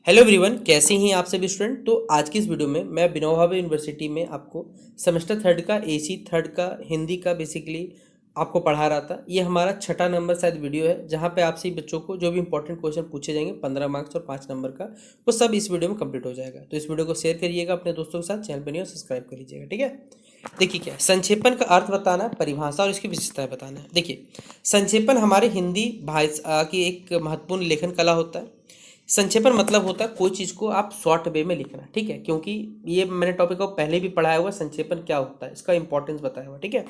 Hello everyone, कैसे हैं आप सभी स्टूडेंट। तो आज की इस वीडियो में मैं विनोबा भावे यूनिवर्सिटी में आपको सेमेस्टर थर्ड का एसी थर्ड का हिंदी का बेसिकली आपको पढ़ा रहा था। ये हमारा छठा नंबर शायद वीडियो है, जहाँ पे आपसे बच्चों को जो भी इंपॉर्टेंट क्वेश्चन पूछे जाएंगे 15 मार्क्स और 5 नंबर का, वो सब इस वीडियो में कंप्लीट हो जाएगा। तो इस वीडियो को शेयर करिएगा अपने दोस्तों के साथ, चैनल पर नहीं हो सब्सक्राइब कर लीजिएगा, ठीक है। देखिए, क्या संक्षेपण का अर्थ बताना, परिभाषा और इसकी विशेषताएं बताना है। देखिए, संक्षेपण हमारे हिंदी भाषा की एक महत्वपूर्ण लेखन कला होता है। संक्षेपण मतलब होता है कोई चीज़ को आप शॉर्ट वे में लिखना, ठीक है। क्योंकि ये मैंने टॉपिक को पहले भी पढ़ाया हुआ, संक्षेपण क्या होता है, इसका इंपॉर्टेंस बताया हुआ, ठीक है।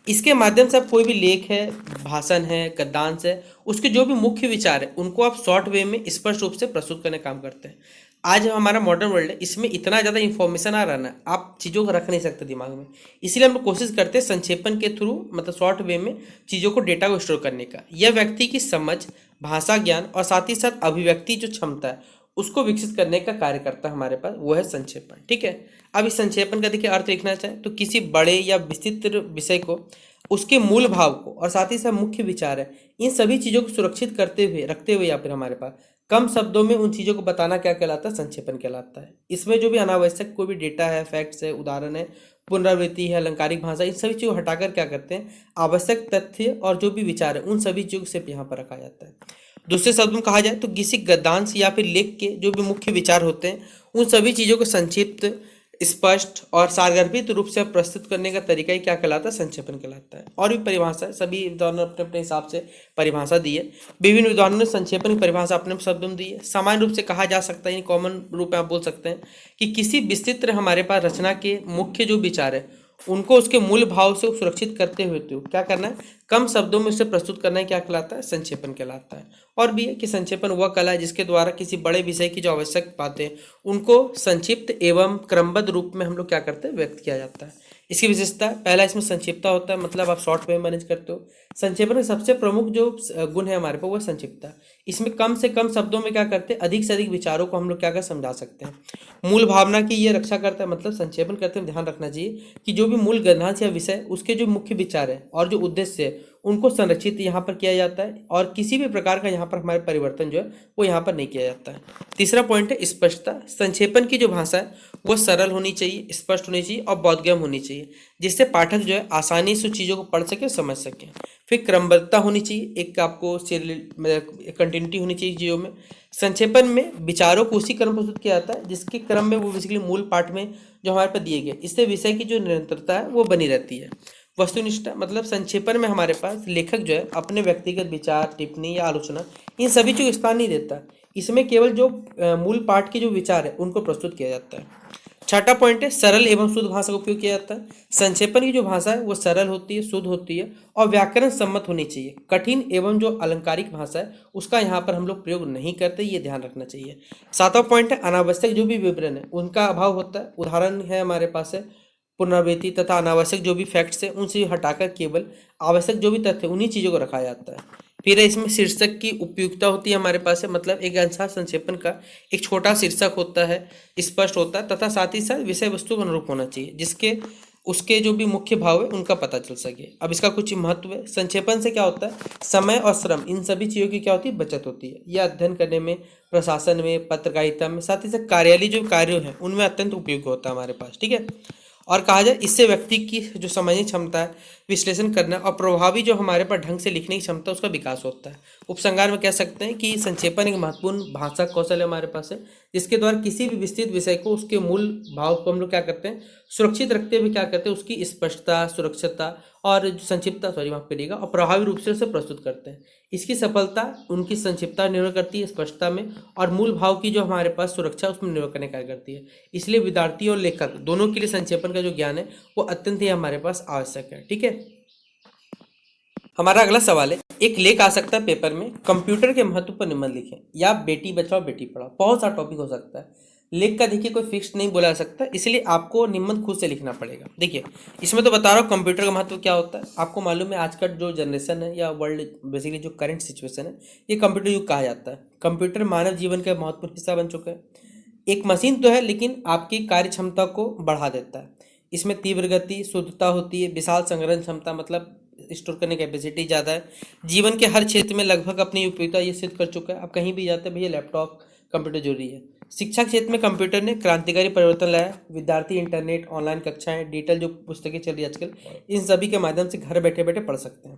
इसके माध्यम से आप कोई भी लेख है, भाषण है, गद्यांश है, उसके जो भी मुख्य विचार है उनको आप शॉर्ट वे में स्पष्ट रूप से प्रस्तुत करने का काम करते हैं। आज हमारा मॉडर्न वर्ल्ड है, इसमें इतना ज़्यादा इन्फॉर्मेशन आ रहा है ना, आप चीज़ों को रख नहीं सकते दिमाग में। इसलिए हम लोग कोशिश करते हैं संक्षेपण के थ्रू, मतलब शॉर्ट वे में चीज़ों को, डेटा को स्टोर करने का। यह व्यक्ति की समझ, भाषा ज्ञान और साथ ही साथ अभिव्यक्ति जो क्षमता है उसको विकसित करने का कार्य करता है हमारे पास, वो है संक्षेपण, ठीक है। अब इस संक्षेपण का देखिए अर्थ लिखना चाहे तो किसी बड़े या विस्तृत विषय को, उसके मूल भाव को और साथ ही साथ मुख्य विचार है, इन सभी चीज़ों को सुरक्षित करते हुए, रखते हुए, या फिर हमारे पास कम शब्दों में उन चीज़ों को बताना क्या कहलाता है, संक्षेपण कहलाता है। इसमें जो भी अनावश्यक कोई भी डेटा है, फैक्ट्स है, उदाहरण है, पुनरावृत्ति है, अलंकारिक भाषा, इन सभी चीज़ों को हटाकर क्या करते हैं, आवश्यक तथ्य और जो भी विचार है उन सभी चीज़ों को सिर्फ यहाँ पर रखा जाता है। दूसरे शब्द में कहा जाए तो किसी गद्यांश या फिर लेख के जो भी मुख्य विचार होते हैं उन सभी चीज़ों को संक्षिप्त, स्पष्ट और सारगर्भित रूप से प्रस्तुत करने का तरीका ही क्या कहलाता है, संक्षेपण कहलाता है। और भी परिभाषा है, सभी विद्वानों ने अपने अपने हिसाब से परिभाषा दी है। विभिन्न विद्वानों ने संक्षेपण की परिभाषा अपने शब्दों में दी है। सामान्य रूप से कहा जा सकता है, कॉमन रूप में आप बोल सकते हैं कि किसी विस्तृत हमारे पास रचना के मुख्य जो विचार है उनको उसके मूल भाव से सुरक्षित करते हुए तो क्या करना है, कम शब्दों में उसे प्रस्तुत करना है, क्या कहलाता है, संक्षेपण कहलाता है। और भी है कि संक्षेपण वह कला है जिसके द्वारा किसी बड़े विषय की जो आवश्यक बातें उनको संक्षिप्त एवं क्रमबद्ध रूप में हम लोग क्या करते हैं, व्यक्त किया जाता है। इसकी विशेषता, पहला इसमें संक्षिप्तता होता है, मतलब आप शॉर्ट वे में मैनेज करते हो। संक्षेपण का सबसे प्रमुख जो गुण है हमारे पास, वह संक्षिप्तता। इसमें कम से कम शब्दों में क्या करते हैं, अधिक से अधिक विचारों को हम लोग क्या कर समझा सकते हैं। मूल भावना की ये रक्षा करता है, मतलब संक्षेपण करते हुए ध्यान रखना चाहिए कि जो भी मूल गद्यांश या विषय, उसके जो मुख्य विचार है और जो उद्देश्य है उनको संरक्षित यहाँ पर किया जाता है, और किसी भी प्रकार का यहाँ पर हमारे परिवर्तन जो है वो यहाँ पर नहीं किया जाता है। तीसरा पॉइंट है स्पष्टता। संक्षेपण की जो भाषा है वो सरल होनी चाहिए, स्पष्ट होनी चाहिए और बोधगम्य होनी चाहिए, जिससे पाठक जो है आसानी से चीज़ों को पढ़ सके, समझ सके। फिर क्रमबद्धता होनी चाहिए, एक आपको कंटिन्यूटी होनी चाहिए चीज़ों में। संक्षेपण में विचारों को उसी क्रम प्रस्तुत किया जाता है जिसके क्रम में वो बेसिकली मूल पाठ में जो हमारे पास दिए गए, इससे विषय की जो निरंतरता है वो बनी रहती है। वस्तुनिष्ठा, मतलब संक्षेपण में हमारे पास लेखक जो है अपने व्यक्तिगत विचार, टिप्पणी या आलोचना, इन सभी चीज़ों को स्थान नहीं देता। इसमें केवल जो मूल पाठ के जो विचार है उनको प्रस्तुत किया जाता है। छठा पॉइंट है सरल एवं शुद्ध भाषा का उपयोग किया जाता है। संक्षेपण की जो भाषा है वो सरल होती है, शुद्ध होती है और व्याकरण सम्मत होनी चाहिए। कठिन एवं जो अलंकारिक भाषा है उसका यहाँ पर हम लोग प्रयोग नहीं करते, ये ध्यान रखना चाहिए। सातवां पॉइंट है अनावश्यक जो भी विवरण है उनका अभाव होता है। उदाहरण है हमारे पास है पुनरावृत्ति तथा अनावश्यक जो भी फैक्ट्स है उनसे हटाकर केवल आवश्यक जो भी तथ्य उन्हीं चीज़ों को रखा जाता है। फिर इसमें शीर्षक की उपयुक्ता होती है हमारे पास है, मतलब एक अनुसार संक्षेपण का एक छोटा शीर्षक होता है, स्पष्ट होता है तथा साथ ही साथ विषय वस्तु के अनुरूप होना चाहिए, जिसके उसके जो भी मुख्य भाव है उनका पता चल सके। अब इसका कुछ महत्व है। संक्षेपण से क्या होता है, समय और श्रम, इन सभी चीज़ों की क्या होती है, बचत होती है। यह अध्ययन करने में, प्रशासन में, पत्रकारिता में, साथ ही साथ कार्यालय जो कार्य हैं उनमें अत्यंत उपयोगी होता है हमारे पास, ठीक है। और कहा जाए इससे व्यक्ति की जो समझने की क्षमता है, विश्लेषण करना और प्रभावी जो हमारे पास ढंग से लिखने की क्षमता, उसका विकास होता है। उपसंहार में कह सकते हैं कि संक्षेपण एक महत्वपूर्ण भाषा कौशल है हमारे पास है, जिसके द्वारा किसी भी विस्तृत विषय को, उसके मूल भाव को हम लोग क्या करते हैं, सुरक्षित रखते हुए क्या करते हैं, उसकी स्पष्टता, सुरक्षितता और संक्षिप्तता, सॉरी माफ करिएगा, और प्रभावी रूप से उसे प्रस्तुत करते हैं। इसकी सफलता उनकी संक्षिप्तता निर्भर करती है, स्पष्टता में, और मूल भाव की जो हमारे पास सुरक्षा उसमें निर्भर करने कार्य करती है। इसलिए विद्यार्थी और लेखक दोनों के लिए संक्षेपण का जो ज्ञान है वो अत्यंत ही हमारे पास आवश्यक है, ठीक है। हमारा अगला सवाल है, एक लेख आ सकता है पेपर में, कंप्यूटर के महत्व पर निबंध लिखें, या बेटी बचाओ बेटी पढ़ाओ, बहुत सारा टॉपिक हो सकता है। लेख का देखिए कोई फिक्स नहीं बोला जा सकता, इसलिए आपको निबंध खुद से लिखना पड़ेगा। देखिए, इसमें तो बता रहा हूँ कंप्यूटर का महत्व क्या होता है। आपको मालूम है आज का जो जनरेशन है या वर्ल्ड बेसिकली जो करंट सिचुएशन है, ये कंप्यूटर युग कहा जाता है। कंप्यूटर मानव जीवन का महत्वपूर्ण हिस्सा बन चुका है। एक मशीन तो है लेकिन आपकी कार्य क्षमता को बढ़ा देता है। इसमें तीव्र गति, शुद्धता होती है, विशाल संग्रहण क्षमता, मतलब स्टोर करने की कैपेसिटी ज़्यादा है। जीवन के हर क्षेत्र में लगभग अपनी उपयोगिता ये सिद्ध कर चुका है। आप कहीं भी जाते हैं भैया, लैपटॉप कंप्यूटर जरूरी है। शिक्षा के क्षेत्र में कंप्यूटर ने क्रांतिकारी परिवर्तन लाया। विद्यार्थी इंटरनेट, ऑनलाइन कक्षाएं, डिजिटल जो पुस्तकें चल रही है आजकल, इन सभी के माध्यम से घर बैठे बैठे पढ़ सकते हैं।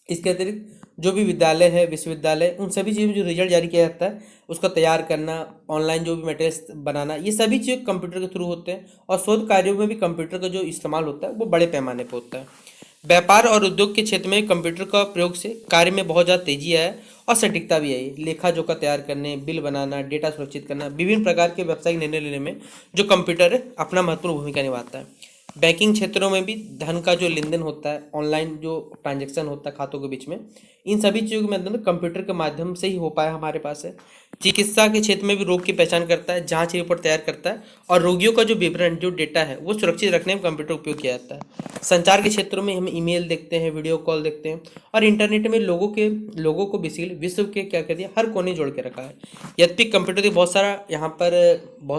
इसके अतिरिक्त जो भी विद्यालय है, विश्वविद्यालय, उन सभी चीज़ों में जो रिजल्ट जारी किया जाता है उसका तैयार करना, ऑनलाइन जो भी मटेरियल्स बनाना, ये सभी चीज़ कंप्यूटर के थ्रू होते हैं। और शोध कार्यों में भी कंप्यूटर का जो इस्तेमाल होता है वो बड़े पैमाने पर होता है। व्यापार और उद्योग के क्षेत्र में कंप्यूटर का प्रयोग से कार्य में बहुत ज़्यादा तेजी आया और सटीकता भी आई। लेखा जोखा तैयार करने, बिल बनाना, डेटा सुरक्षित करना, विभिन्न प्रकार के व्यावसायिक निर्णय लेने में जो कंप्यूटर है अपना महत्वपूर्ण भूमिका निभाता है। बैंकिंग क्षेत्रों में भी धन का जो लेन देन होता है, ऑनलाइन जो ट्रांजैक्शन होता है खातों के बीच में, इन सभी चीज़ों के माध्यम में कंप्यूटर के माध्यम से ही हो पाया हमारे पास है। चिकित्सा के क्षेत्र में भी रोग की पहचान करता है, जांच रिपोर्ट तैयार करता है और रोगियों का जो विवरण, जो डेटा है वो सुरक्षित रखने में कंप्यूटर उपयोग किया जाता है। संचार के क्षेत्रों में हम ईमेल देखते हैं, वीडियो कॉल देखते हैं और इंटरनेट में लोगों को बेसिकली विश्व के क्या कहते हैं हर कोने जोड़ के रखा है। यद्यपि कंप्यूटर के बहुत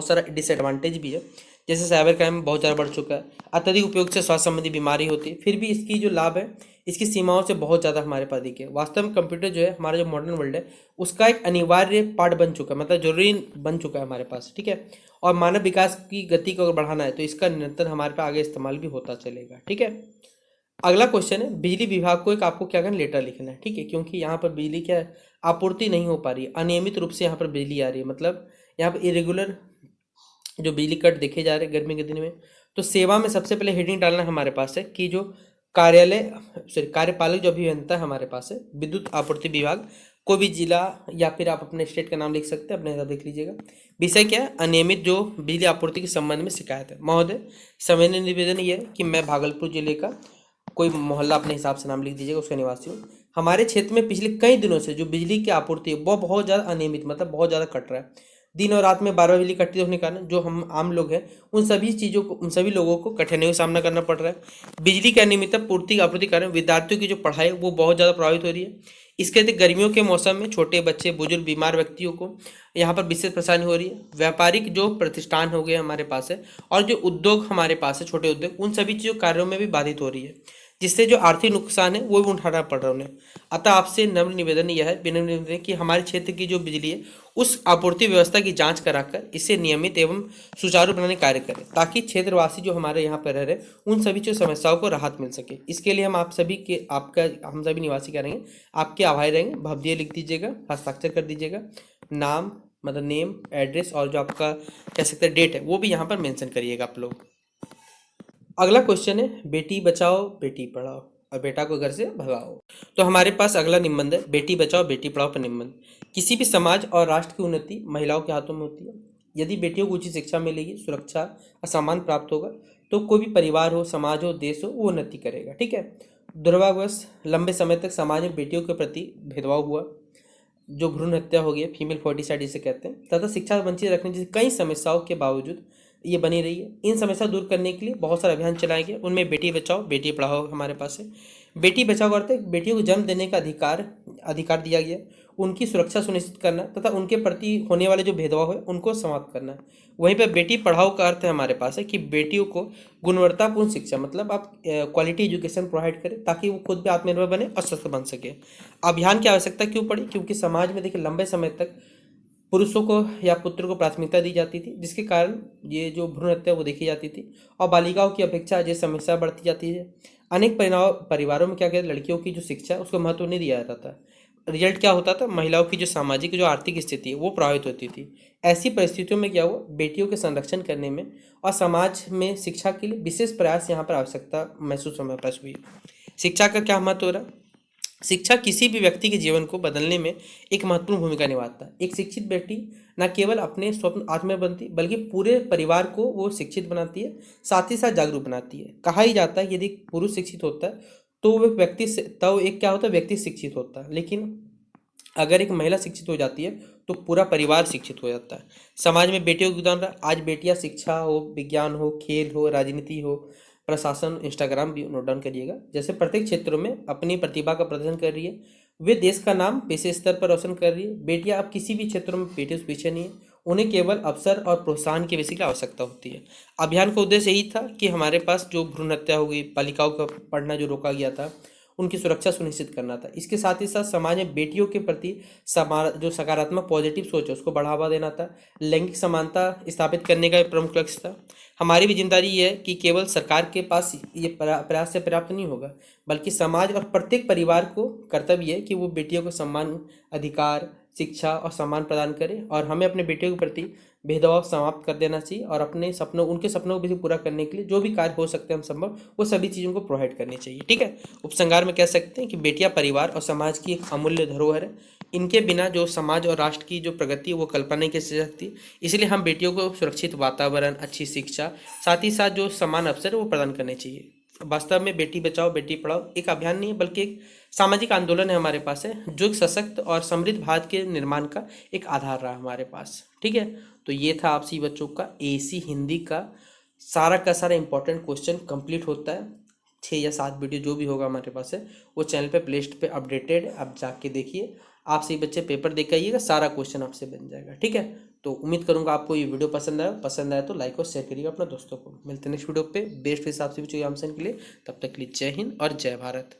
सारा डिसएडवांटेज भी है, जैसे साइबर क्राइम बहुत ज़्यादा बढ़ चुका है, अत्यधिक उपयोग से स्वास्थ्य संबंधी बीमारी होती है। फिर भी इसकी जो लाभ है, इसकी सीमाओं से बहुत ज़्यादा हमारे पास दिखे। वास्तव में कंप्यूटर जो है हमारा जो मॉडर्न वर्ल्ड है उसका एक अनिवार्य पार्ट बन चुका है, मतलब जरूरी बन चुका है हमारे पास, ठीक है। और मानव विकास की गति को अगर बढ़ाना है तो इसका निरंतर हमारे पास आगे इस्तेमाल भी होता चलेगा, ठीक है। अगला क्वेश्चन है, बिजली विभाग को एक आपको क्या करना, लेटर लिखना है, ठीक है। क्योंकि यहाँ पर बिजली क्या है, आपूर्ति नहीं हो पा रही है, अनियमित रूप से यहाँ पर बिजली आ रही है, मतलब यहाँ पर इरेगुलर जो बिजली कट देखे जा रहे हैं गर्मी के दिन में। तो सेवा में सबसे पहले हेडिंग डालना हमारे पास है कि जो कार्यपालक जो अभियंता है हमारे पास है, विद्युत आपूर्ति विभाग, कोई भी जिला या फिर आप अपने स्टेट का नाम लिख सकते हैं, अपने हिसाब देख लीजिएगा। विषय क्या है, अनियमित जो बिजली आपूर्ति के संबंध में शिकायत है। महोदय, संवेदनीय निवेदन ये है कि मैं भागलपुर जिले का कोई मोहल्ला अपने हिसाब से नाम लिख दीजिएगा, उसका निवासी हूँ। हमारे क्षेत्र में पिछले कई दिनों से जो बिजली की आपूर्ति है वो बहुत ज़्यादा अनियमित, मतलब बहुत ज़्यादा कट रहा है। दिन और रात में बार-बार बिजली कटती होने के कारण जो हम आम लोग हैं उन सभी लोगों को कठिनाइयों का सामना करना पड़ रहा है। बिजली की अनियमित आपूर्ति कारण विद्यार्थियों की जो पढ़ाई है वो बहुत ज़्यादा प्रभावित हो रही है। इसके अतिरिक्त गर्मियों के मौसम में छोटे बच्चे, बुजुर्ग, बीमार व्यक्तियों को यहाँ पर विशेष परेशानी हो रही है। व्यापारिक जो प्रतिष्ठान हो गए हमारे पास है और जो उद्योग हमारे पास है, छोटे उद्योग, उन सभी चीज़ों कार्यों में भी बाधित हो रही है, जिससे जो आर्थिक नुकसान है वो भी उठाना पड़ रहा है उन्हें। अतः आपसे नम्र निवेदन यह है, विनम्र निवेदन है कि हमारे क्षेत्र की जो बिजली है उस आपूर्ति व्यवस्था की जांच कराकर इसे नियमित एवं सुचारू बनाने कार्य करें, ताकि क्षेत्रवासी जो हमारे यहाँ पर रह रहे उन सभी जो समस्याओं को राहत मिल सके। इसके लिए हम हम सभी निवासी क्या रहेंगे, आपके आभारी रहेंगे। भवदीय लिख दीजिएगा, हस्ताक्षर कर दीजिएगा, नाम मतलब नेम, एड्रेस और जो आपका कह सकते हैं डेट है वो भी यहाँ पर मेंशन करिएगा आप लोग। अगला क्वेश्चन है, बेटी बचाओ बेटी पढ़ाओ और बेटा को घर से भगाओ। तो हमारे पास अगला निबंध है, बेटी बचाओ बेटी पढ़ाओ पर निबंध। किसी भी समाज और राष्ट्र की उन्नति महिलाओं के हाथों में होती है। यदि बेटियों को उचित शिक्षा मिलेगी, सुरक्षा और सम्मान प्राप्त होगा तो कोई भी परिवार हो, समाज हो, देश हो, वो उन्नति करेगा, ठीक है। दुर्भाग्यवश लंबे समय तक समाज में बेटियों के प्रति भेदभाव हुआ, जो भ्रूण हत्या हो गई, फीमेल फोर्टिसाइड जिसे कहते हैं, तथा शिक्षा वंचित रखने जैसी कई समस्याओं के बावजूद ये बनी रही है। इन समस्या दूर करने के लिए बहुत सारे अभियान चलाए गए, उनमें बेटी बचाओ बेटी पढ़ाओ हमारे पास है। बेटी बचाओ का अर्थ है बेटियों को जन्म देने का अधिकार दिया गया, उनकी सुरक्षा सुनिश्चित करना तथा उनके प्रति होने वाले जो भेदभाव है उनको समाप्त करना है। वहीं पर बेटी पढ़ाओ का अर्थ है हमारे पास है कि बेटियों को गुणवत्तापूर्ण शिक्षा, मतलब आप क्वालिटी एजुकेशन प्रोवाइड करें ताकि वो खुद भी आत्मनिर्भर बने और सशक्त बन सके। अभियान की आवश्यकता क्यों पड़ी, क्योंकि समाज में देखिए लंबे समय तक पुरुषों को या पुत्र को प्राथमिकता दी जाती थी, जिसके कारण ये जो भ्रूण हत्या वो देखी जाती थी और बालिकाओं की अपेक्षा ये समस्या बढ़ती जाती है। अनेक परिवारों में क्या कहते हैं, लड़कियों की जो शिक्षा उसको महत्व नहीं दिया जाता था। रिजल्ट क्या होता था, महिलाओं की जो सामाजिक जो आर्थिक स्थिति है वो प्रभावित होती थी। ऐसी परिस्थितियों में क्या हुआ, बेटियों के संरक्षण करने में और समाज में शिक्षा के लिए विशेष प्रयास यहाँ पर आवश्यकता महसूस हमें पास हुई। शिक्षा का क्या महत्व हो रहा है, शिक्षा किसी भी व्यक्ति के जीवन को बदलने में एक महत्वपूर्ण भूमिका निभाता है। एक शिक्षित बेटी न केवल अपने स्वप्न आत्मनिर्भर बनती बल्कि पूरे परिवार को वो शिक्षित बनाती है, साथ ही साथ जागरूक बनाती है। कहा ही जाता है यदि पुरुष शिक्षित होता है तो वो एक क्या होता है, व्यक्ति शिक्षित होता है, लेकिन अगर एक महिला शिक्षित हो जाती है तो पूरा परिवार शिक्षित हो जाता है। समाज में बेटियों का योगदान रहा, आज बेटियां शिक्षा हो, विज्ञान हो, खेल हो, राजनीति हो, प्रशासन, इंस्टाग्राम भी नोट डाउन करिएगा, जैसे प्रत्येक क्षेत्रों में अपनी प्रतिभा का प्रदर्शन कर रही है। वे देश का नाम वैसे स्तर पर रोशन कर रही है। बेटियां अब किसी भी क्षेत्रों में बेटियों से पीछे नहीं है, उन्हें केवल अवसर और प्रोत्साहन की बेसिकली आवश्यकता होती है। अभियान का उद्देश्य यही था कि हमारे पास जो भ्रूण हत्या हो गई, बालिकाओं का पढ़ना जो रोका गया था, उनकी सुरक्षा सुनिश्चित करना था। इसके साथ ही साथ समाज में बेटियों के प्रति जो सकारात्मक पॉजिटिव सोच है उसको बढ़ावा देना था। लैंगिक समानता स्थापित करने का प्रमुख लक्ष्य था। हमारी भी जिम्मेदारी ये है कि केवल सरकार के पास ये प्रयास से पर्याप्त नहीं होगा, बल्कि समाज और प्रत्येक परिवार को कर्तव्य है कि वो बेटियों को सम्मान, अधिकार, शिक्षा और सम्मान प्रदान करे। और हमें अपने बेटियों के प्रति भेदभाव समाप्त कर देना चाहिए और अपने सपनों, उनके सपनों को भी पूरा करने के लिए जो भी कार्य हो सकते हैं हम संभव, वो सभी चीज़ों को प्रोवाइड करनी चाहिए। ठीक है। उपसंहार में कह सकते हैं कि बेटियां परिवार और समाज की एक अमूल्य धरोहर है। इनके बिना जो समाज और राष्ट्र की जो प्रगति है वो कल्पना नहीं की जा सकती। इसलिए हम बेटियों को सुरक्षित वातावरण, अच्छी शिक्षा, साथ ही साथ जो समान अवसर है वो प्रदान करने चाहिए। वास्तव में बेटी बचाओ बेटी पढ़ाओ एक अभियान नहीं है, बल्कि एक सामाजिक आंदोलन है हमारे पास है, जो एक सशक्त और समृद्ध भारत के निर्माण का एक आधार रहा हमारे पास। ठीक है। तो ये था आपसी बच्चों का एसी हिंदी का सारा इंपॉर्टेंट क्वेश्चन कंप्लीट होता है। 6 या 7 वीडियो जो भी होगा हमारे पास है वो चैनल पे प्लेलिस्ट पे अपडेटेड है, आप जाके देखिए। आप सही बच्चे पेपर देख के आइएगा, सारा क्वेश्चन आपसे बन जाएगा। ठीक है। तो उम्मीद करूंगा आपको ये वीडियो पसंद आया तो लाइक और शेयर करिएगा अपने दोस्तों को। मिलते हैं नेक्स्ट वीडियो पे बेस्ट हिसाब से भी चाहिए आमसन के लिए। तब तक के लिए जय हिंद और जय भारत।